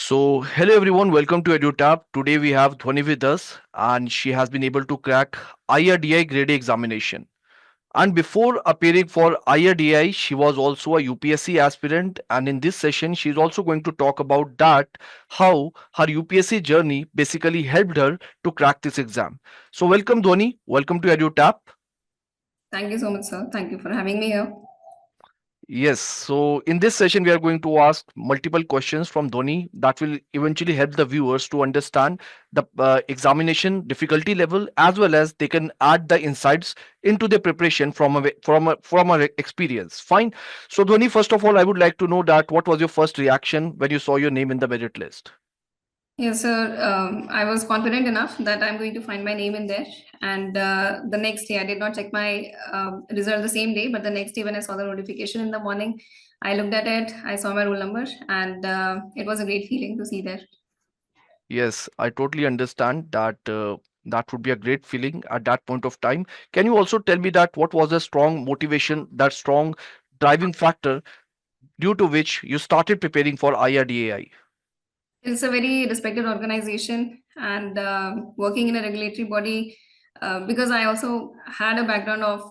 Hello everyone, welcome to EduTap. Today we have Dhwani with us, and she has been able to crack IRDI Grade A examination. And before appearing for IRDI, she was also a UPSC aspirant. And in this session, she's also going to talk about that how her UPSC journey basically helped her to crack this exam. So, welcome Dhwani, welcome to EduTap. Thank you so much, sir. Thank you for having me here. Yes, so in this session, we are going to ask multiple questions from Dhoni that will eventually help the viewers to understand the examination difficulty level, as well as they can add the insights into their preparation from a experience. Fine. So Dhoni, first of all, I would like to know that what was your first reaction when you saw your name in the merit list? Yes, sir. I was confident enough that I'm going to find my name in there. And the next day, I did not check my result the same day, but the next day, when I saw the notification in the morning, I looked at it, I saw my roll number, and it was a great feeling to see there. Yes, I totally understand that that would be a great feeling at that point of time. Can you also tell me that what was the strong motivation, that strong driving factor due to which you started preparing for IRDAI? It's a very respected organization and working in a regulatory body because I also had a background of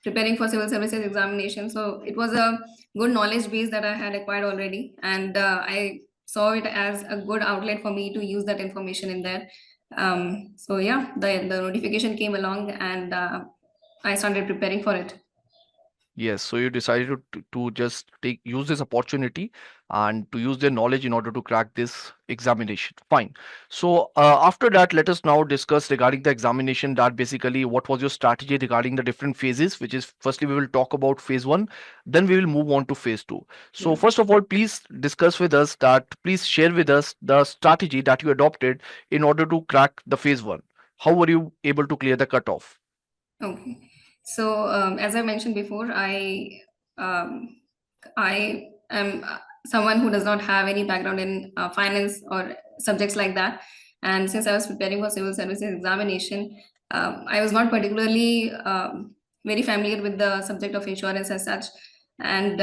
preparing for civil services examination. So it was a good knowledge base that I had acquired already. And I saw it as a good outlet for me to use that information in there. So yeah, the notification came along and I started preparing for it. Yes, so you decided to just use this opportunity and to use their knowledge in order to crack this examination. Fine. So after that, let us now discuss regarding the examination that basically what was your strategy regarding the different phases, which is firstly we will talk about phase one, then we will move on to phase two. So Yeah. first of all, please discuss with us that please share with us the strategy that you adopted in order to crack the phase one. How were you able to clear the cutoff? Okay. So as I mentioned before, um, I am someone who does not have any background in finance or subjects like that. And since I was preparing for civil services examination, I was not particularly very familiar with the subject of insurance as such. And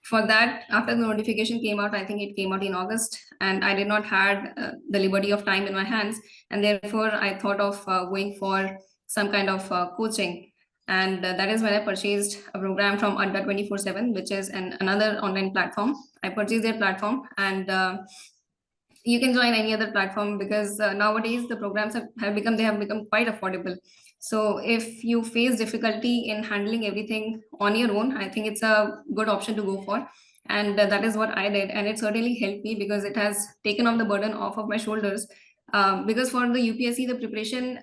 for that, after the notification came out, I think it came out in August, and I did not had the liberty of time in my hands, and therefore I thought of going for some kind of coaching. And that is when I purchased a program from Adda 24/7, which is another online platform. I purchased their platform, and you can join any other platform because nowadays the programs have become quite affordable. So if you face difficulty in handling everything on your own, I think it's a good option to go for. And that is what I did, and it certainly helped me because it has taken off the burden off of my shoulders. Because for the UPSC, the preparation,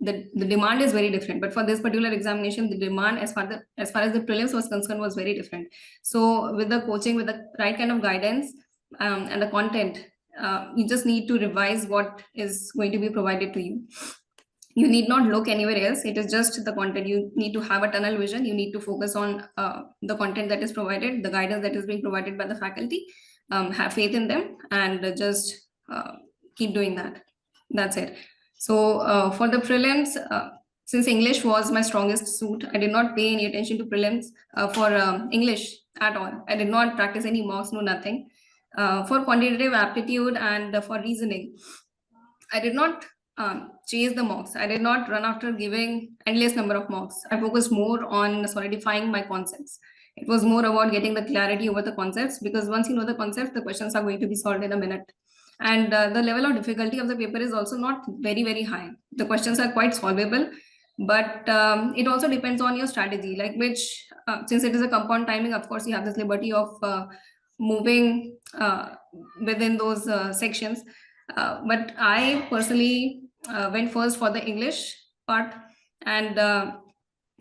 the demand is very different. But for this particular examination, the demand as far as the prelims was concerned was very different. So with the coaching, with the right kind of guidance, and the content, you just need to revise what is going to be provided to you. You need not look anywhere else. It is just the content. You need to have a tunnel vision. You need to focus on the content that is provided, the guidance that is being provided by the faculty. Have faith in them and just keep doing that. That's it. So for the prelims, since English was my strongest suit, I did not pay any attention to prelims for English at all. I did not practice any mocks, no nothing. For quantitative aptitude and for reasoning, I did not chase the mocks. I did not run after giving endless number of mocks. I focused more on solidifying my concepts. It was more about getting the clarity over the concepts because once you know the concepts, the questions are going to be solved in a minute. And the level of difficulty of the paper is also not very, very high. The questions are quite solvable, but it also depends on your strategy, like which, since it is a compound timing, of course, you have this liberty of moving within those sections. But I personally went first for the English part, and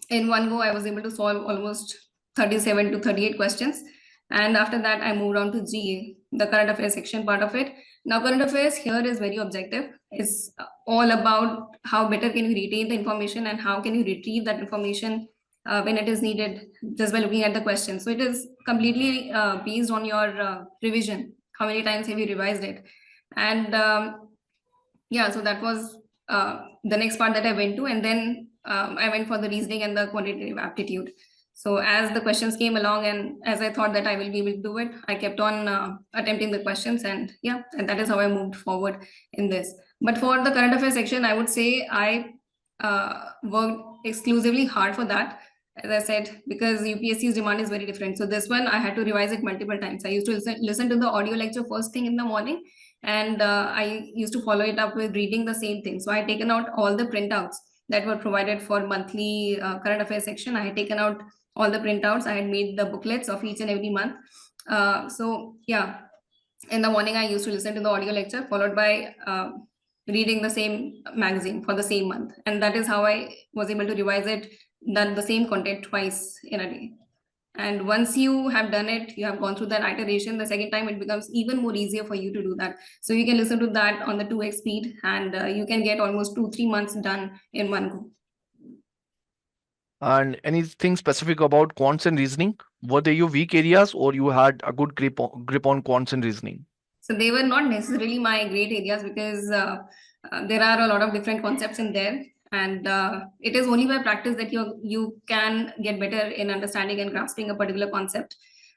in one go, I was able to solve almost 37 to 38 questions. And after that, I moved on to GA, the current affairs section part of it. Now, current affairs here is very objective. It's all about how better can you retain the information and how can you retrieve that information when it is needed just by looking at the question. So it is completely based on your revision. How many times have you revised it? And yeah, so that was the next part that I went to. And then I went for the reasoning and the quantitative aptitude. So as the questions came along and as I thought that I will be able to do it, I kept on attempting the questions, and yeah, and that is how I moved forward in this. But for the current affairs section, I would say I worked exclusively hard for that, as I said, because UPSC's demand is very different. So this one I had to revise it multiple times. I used to listen to the audio lecture first thing in the morning, and I used to follow it up with reading the same thing. So I had taken out all the printouts that were provided for monthly current affairs section. I had taken out all the printouts. I had made the booklets of each and every month. So yeah, in the morning I used to listen to the audio lecture followed by reading the same magazine for the same month, and that is how I was able to revise it, done the same content twice in a day. And once you have done it, you have gone through that iteration, the second time it becomes even more easier for you to do that. So you can listen to that on the 2x speed, and you can get almost 2-3 months done in one go. And anything specific about quants and reasoning? Were they your weak areas, or you had a good grip on quants and reasoning? So they were not necessarily my great areas, because there are a lot of different concepts in there, and it is only by practice that you can get better in understanding and grasping a particular concept.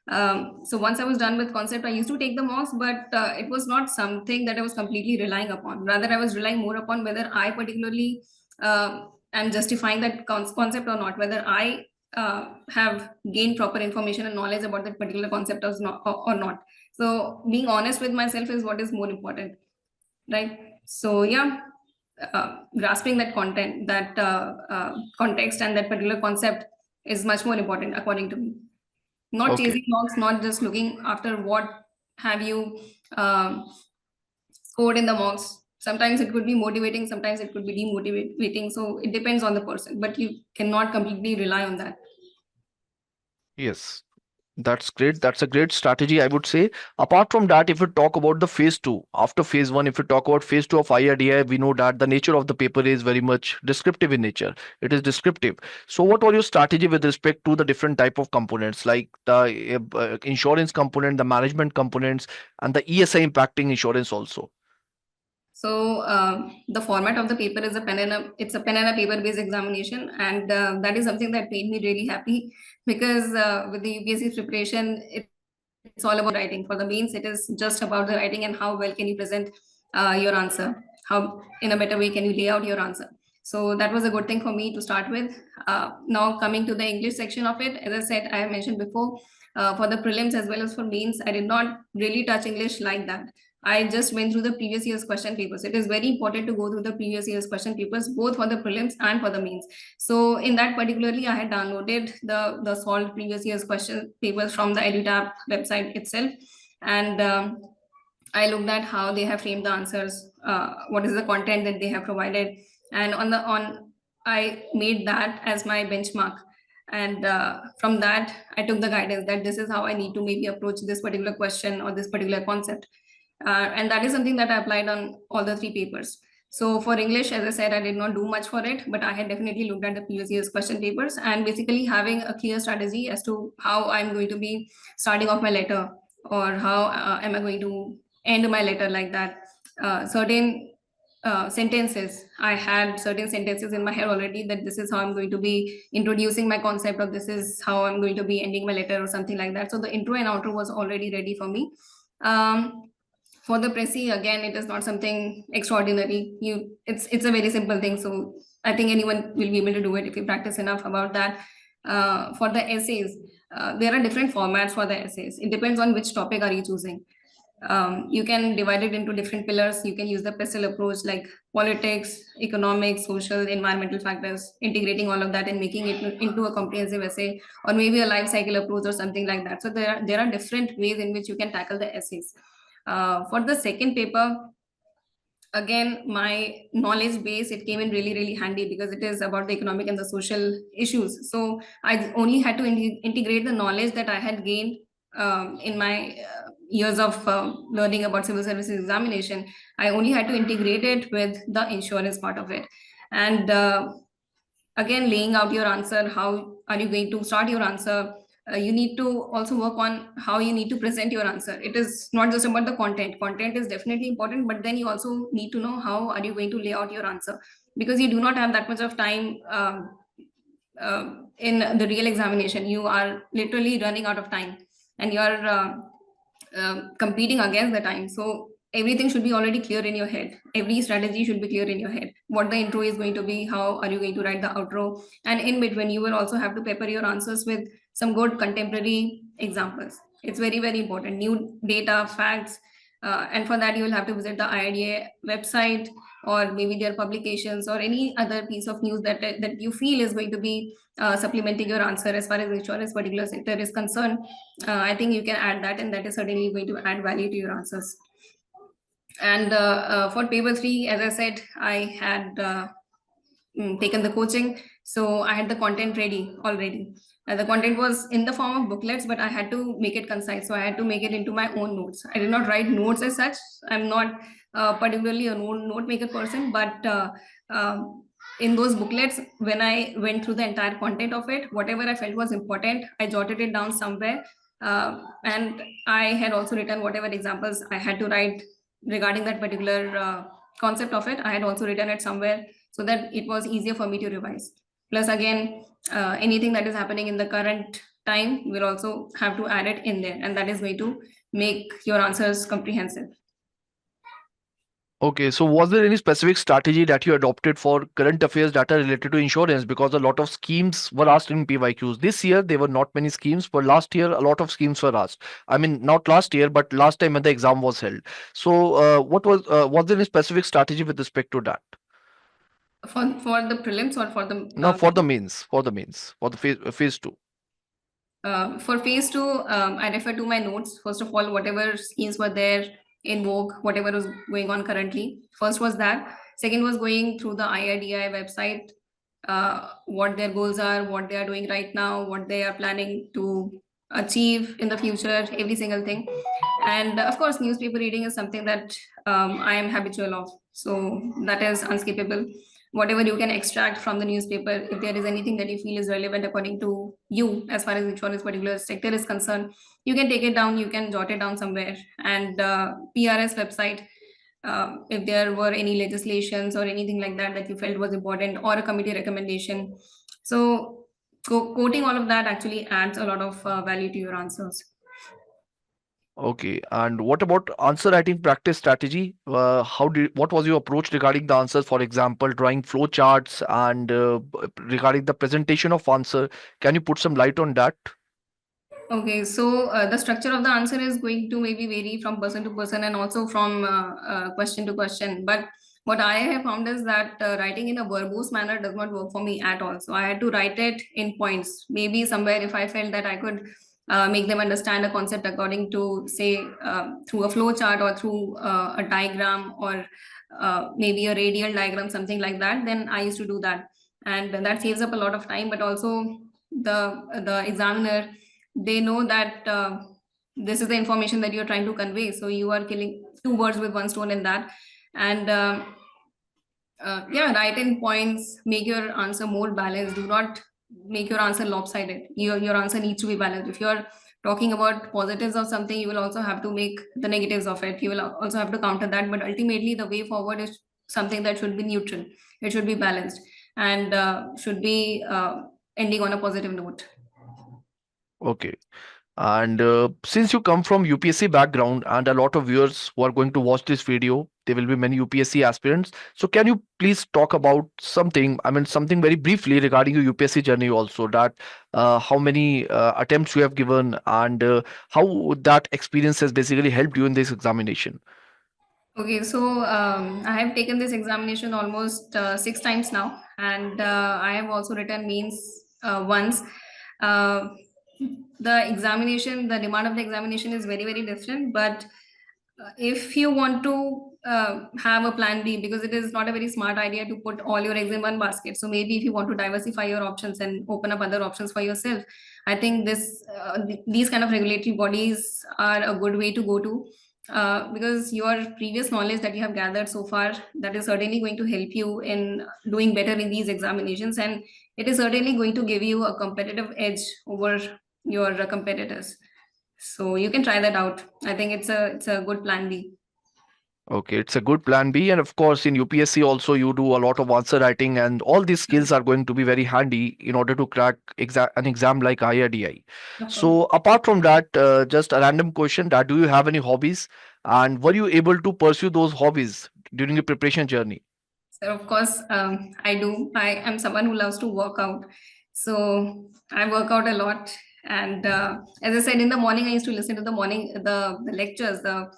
So once I was done with concept, I used to take the mocks, but it was not something that I was completely relying upon. Rather, I was relying more upon whether I particularly am justifying that concept or not, whether I have gained proper information and knowledge about that particular concept or not. So being honest with myself is what is more important, right? So yeah, grasping that content, that context, and that particular concept is much more important according to me. Not Okay. chasing marks, not just looking after what have you scored in the marks. Sometimes it could be motivating, sometimes it could be demotivating. So it depends on the person, but you cannot completely rely on that. Yes. That's great. That's a great strategy, I would say. Apart from that, if we talk about the phase two, after phase one, if we talk about phase two of IRDI, we know that the nature of the paper is very much descriptive in nature. It is descriptive. So, what was your strategy with respect to the different type of components, like the insurance component, the management components, and the ESI impacting insurance also? So the format of the paper is it's a pen and a paper based examination, and that is something that made me really happy, because with the UPSC preparation, it's all about writing. For the mains, it is just about the writing and how well can you present your answer, how in a better way can you lay out your answer. So that was a good thing for me to start with. Now coming to the English section of it, as I said, I have mentioned before, for the prelims as well as for mains, I did not really touch English like that. I just went through the previous year's question papers. It is very important to go through the previous year's question papers, both for the prelims and for the mains. So in that particularly, I had downloaded the solved previous year's question papers from the EduTap website itself, and I looked at how they have framed the answers, what is the content that they have provided, and on I made that as my benchmark, and from that I took the guidance that this is how I need to maybe approach this particular question or this particular concept, and that is something that I applied on all the three papers. So for English, as I said, I did not do much for it, but I had definitely looked at the previous year's question papers and basically having a clear strategy as to how I'm going to be starting off my letter, or how am I going to end my letter, like that. Certain sentences, I had certain sentences in my head already, that this is how I'm going to be introducing my concept, or this is how I'm going to be ending my letter, or something like that. So the intro and outro was already ready for me. For the Prezi, again, it is not something extraordinary. It's a very simple thing. So I think anyone will be able to do it if you practice enough about that. For the essays, there are different formats for the essays. It depends on which topic are you choosing. You can divide it into different pillars. You can use the PESTEL approach, like politics, economics, social, environmental factors, integrating all of that and making it into a comprehensive essay, or maybe a life cycle approach or something like that. So there are different ways in which you can tackle the essays. For the second paper, again, my knowledge base, it came in really handy, because it is about the economic and the social issues. So I only had to integrate the knowledge that I had gained in my years of learning about civil services examination. I only had to integrate it with the insurance part of it, and again, laying out your answer, how are you going to start your answer. You need to also work on how you need to present your answer. It is not just about the content is definitely important, but then you also need to know how are you going to lay out your answer, because you do not have that much of time in the real examination, you are literally running out of time, and you are competing against the time. So everything should be already clear in your head. Every strategy should be clear in your head. What the intro is going to be, how are you going to write the outro, and in between you will also have to pepper your answers with some good contemporary examples. It's very, very important. New data, facts, and for that you will have to visit the IRDA website, or maybe their publications, or any other piece of news that you feel is going to be supplementing your answer as far as insurance particular sector is concerned. I think you can add that, and that is certainly going to add value to your answers. And for paper 3, as I said, I had taken the coaching, so I had the content ready already. The content was in the form of booklets, but I had to make it concise, so I had to make it into my own notes. I did not write notes as such. I'm not particularly a note maker person, but in those booklets, when I went through the entire content of it, whatever I felt was important, I jotted it down somewhere. And I had also written whatever examples I had to write regarding that particular concept of it. I had also written it somewhere, so that it was easier for me to revise. Plus, again, anything that is happening in the current time, we'll also have to add it in there, and that is going to make your answers comprehensive. Okay, so was there any specific strategy that you adopted for current affairs that are related to insurance? Because a lot of schemes were asked in PYQs. This year, there were not many schemes, but last year, a lot of schemes were asked. I mean, not last year, but last time when the exam was held. So, was there any specific strategy with respect to that? For the prelims or for the No, for the mains, for the phase two. for phase 2, I refer to my notes. First of all, whatever schemes were there in vogue, whatever was going on currently. First was that. Second was going through the IRDAI website, what their goals are, what they are doing right now, what they are planning to achieve in the future, every single thing. And of course, newspaper reading is something that I am habitual of. So that is unskippable. Whatever you can extract from the newspaper, if there is anything that you feel is relevant according to you as far as insurance particular sector is concerned, you can take it down, you can jot it down somewhere. And PRS website, if there were any legislations or anything like that that you felt was important, or a committee recommendation. So quoting all of that actually adds a lot of value to your answers. Okay, and what about answer writing practice strategy? What was your approach regarding the answers? For example, drawing flow charts and regarding the presentation of answer. Can you put some light on that? Okay, so the structure of the answer is going to maybe vary from person to person, and also from question to question. But what I have found is that writing in a verbose manner does not work for me at all. So I had to write it in points. Maybe somewhere, if I felt that I could make them understand a concept according to, say, through a flow chart, or through a diagram, or maybe a radial diagram, something like that, then I used to do that. And that saves up a lot of time, but also the examiner, they know that this is the information that you're trying to convey, so you are killing two birds with one stone in that. And yeah, write in points, make your answer more balanced. Do not make your answer lopsided. Your answer needs to be balanced. If you're talking about positives of something, you will also have to make the negatives of it. You will also have to counter that, but ultimately the way forward is something that should be neutral. It should be balanced, and should be ending on a positive note. Okay. And since you come from UPSC background and a lot of viewers who are going to watch this video, there will be many UPSC aspirants. So can you please talk about something, I mean, something very briefly regarding your UPSC journey also, that how many attempts you have given, and how that experience has basically helped you in this examination? Okay, so I have taken this examination almost 6 times now, and I have also written mains once. Uh, the examination, the demand of the examination is very, very different. But if you want to have a plan B, because it is not a very smart idea to put all your eggs in one basket. So maybe if you want to diversify your options and open up other options for yourself, I think these kind of regulatory bodies are a good way to go to, because your previous knowledge that you have gathered so far, that is certainly going to help you in doing better in these examinations, and it is certainly going to give you a competitive edge over your competitors. So you can try that out. I think it's a good plan B. Okay, it's a good plan B. And of course, in UPSC also, you do a lot of answer writing, and all these skills are going to be very handy in order to crack an exam like IRDI. Of course. So, apart from that, just a random question: that do you have any hobbies, and were you able to pursue those hobbies during the preparation journey? So of course, I do. I am someone who loves to work out. So I work out a lot. And as I said, in the morning, I used to listen to the lectures, the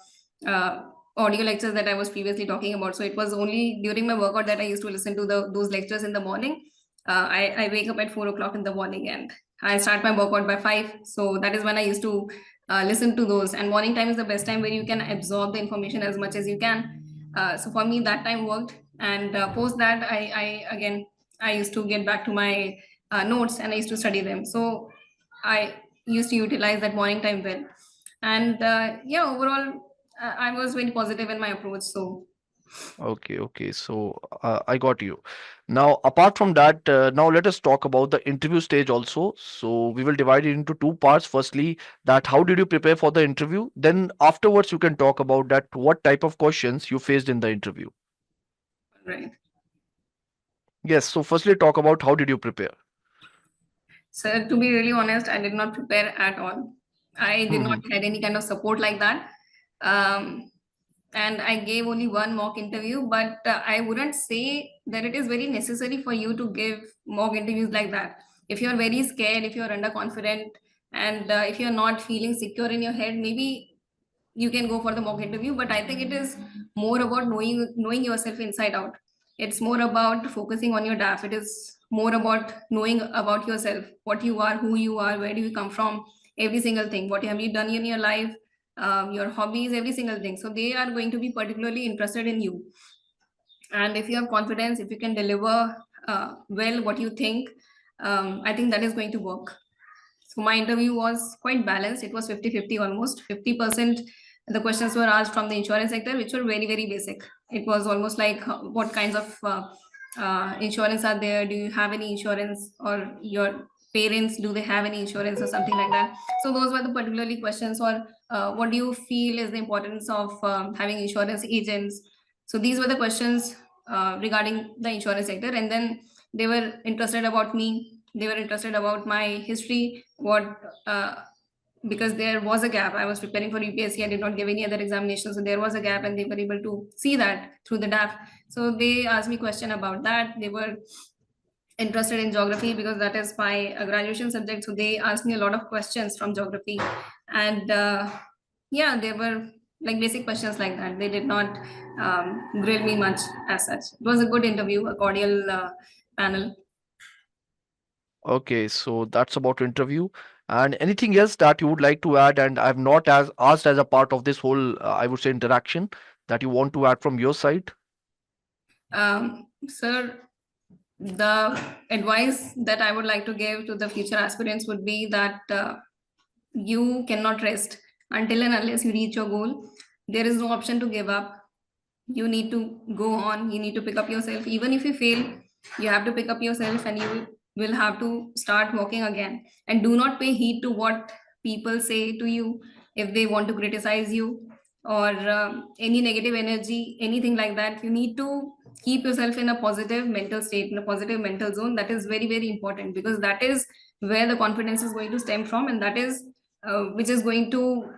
uh, audio lectures that I was previously talking about. So it was only during my workout that I used to listen to those lectures in the morning. I wake up at 4 o'clock in the morning and I start my workout by 5. So that is when I used to listen to those. And morning time is the best time where you can absorb the information as much as you can. So for me, that time worked. And post that, I again, I used to get back to my notes and I used to study them. So I used to utilize that morning time well. And yeah, overall, I was very positive in my approach. So Okay, okay. So I got you. Now, apart from that, now let us talk about the interview stage also. So we will divide it into two parts. Firstly, that how did you prepare for the interview? Then afterwards, you can talk about that what type of questions you faced in the interview. right. Yes. So firstly, talk about how did you prepare? So to be really honest, I did not prepare at all. I did not Mhm. had any kind of support like that. Um, and I gave only one mock interview, but I wouldn't say that it is very necessary for you to give mock interviews like that. If you're very scared, if you're underconfident, and if you're not feeling secure in your head, maybe you can go for the mock interview. But I think it is more about knowing yourself inside out. It's more about focusing on your DAF. It is more about knowing about yourself, what you are, who you are, where do you come from, every single thing, what have you done in your life, your hobbies, every single thing. So they are going to be particularly interested in you. And if you have confidence, if you can deliver well what you think, I think that is going to work. So my interview was quite balanced. It was 50-50, almost 50%. The questions were asked from the insurance sector, which were very, very basic. It was almost like what kinds of insurance are there? Do you have any insurance? Or your parents, do they have any insurance or something like that? So those were the particularly questions. Or what do you feel is the importance of having insurance agents? So these were the questions regarding the insurance sector. And then they were interested about me. They were interested about my history, what because there was a gap. I was preparing for UPSC. I did not give any other examination, so there was a gap, and they were able to see that through the DAF. So they asked me question about that. They were interested in geography because that is my graduation subject. So they asked me a lot of questions from geography, and yeah, they were like basic questions like that. They did not grill me much as such. It was a good interview, a cordial panel. Okay, so that's about interview. And anything else that you would like to add? And I've not as asked as a part of this whole, I would say, interaction that you want to add from your side. Sir, the advice that I would like to give to the future aspirants would be that you cannot rest until and unless you reach your goal. There is no option to give up. You need to go on. You need to pick up yourself. Even if you fail, you have to pick up yourself and you will have to start walking again. And do not pay heed to what people say to you if they want to criticize you or any negative energy, anything like that. You need to keep yourself in a positive mental state, in a positive mental zone. That is very, very important because that is where the confidence is going to stem from, and that is which is going to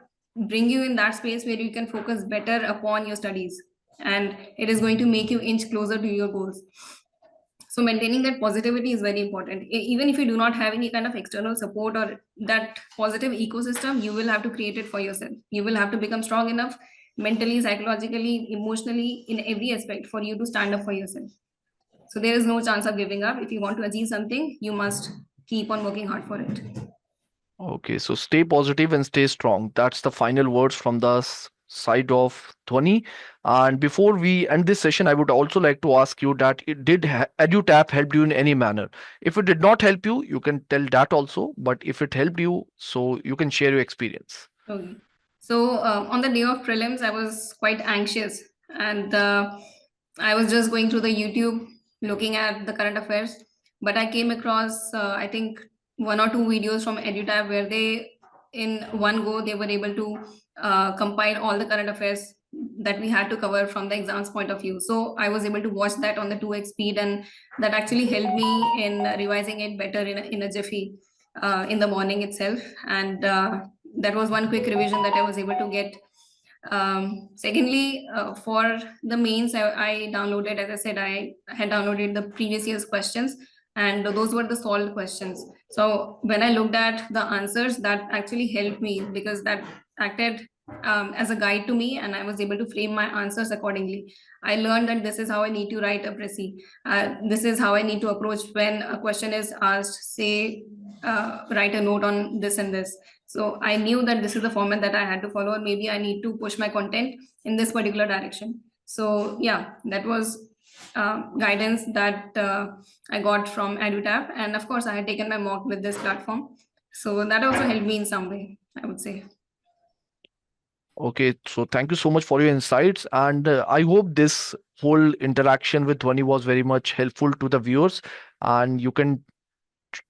bring you in that space where you can focus better upon your studies, and it is going to make you inch closer to your goals. So maintaining that positivity is very important. Even if you do not have any kind of external support or that positive ecosystem, you will have to create it for yourself. You will have to become strong enough mentally, psychologically, emotionally, in every aspect for you to stand up for yourself. So there is no chance of giving up. If you want to achieve something, you must keep on working hard for it. Okay, so stay positive and stay strong. That's the final words from the side of Dhwani. And before we end this session, I would also like to ask you that it did EduTap help you in any manner? If it did not help you, you can tell that also. But if it helped you, so you can share your experience. Okay. So on the day of prelims, I was quite anxious, and I was just going through the YouTube, looking at the current affairs. But I came across, I think, one or two videos from EduTab where they, in one go, they were able to compile all the current affairs that we had to cover from the exams point of view. So I was able to watch that on the 2x speed, and that actually helped me in revising it better in a jiffy in the morning itself. And that was one quick revision that I was able to get. Secondly, for the mains, I downloaded, as I said, I had downloaded the previous year's questions, and those were the solved questions. So when I looked at the answers, that actually helped me because that acted as a guide to me, and I was able to frame my answers accordingly. I learned that this is how I need to write a précis. This is how I need to approach when a question is asked, say, write a note on this and this. So I knew that this is the format that I had to follow, or maybe I need to push my content in this particular direction. So yeah, that was guidance that I got from EduTap, and of course I had taken my mock with this platform. So that also helped me in some way, I would say. Okay, so thank you so much for your insights, and I hope this whole interaction with Dhwani was very much helpful to the viewers, and you can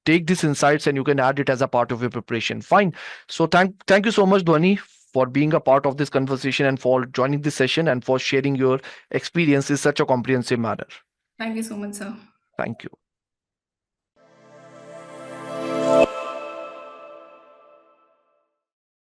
take these insights and you can add it as a part of your preparation. Fine. So thank you so much, Dhwani, for being a part of this conversation and for joining this session and for sharing your experience in such a comprehensive manner. Thank you so much, sir. Thank you.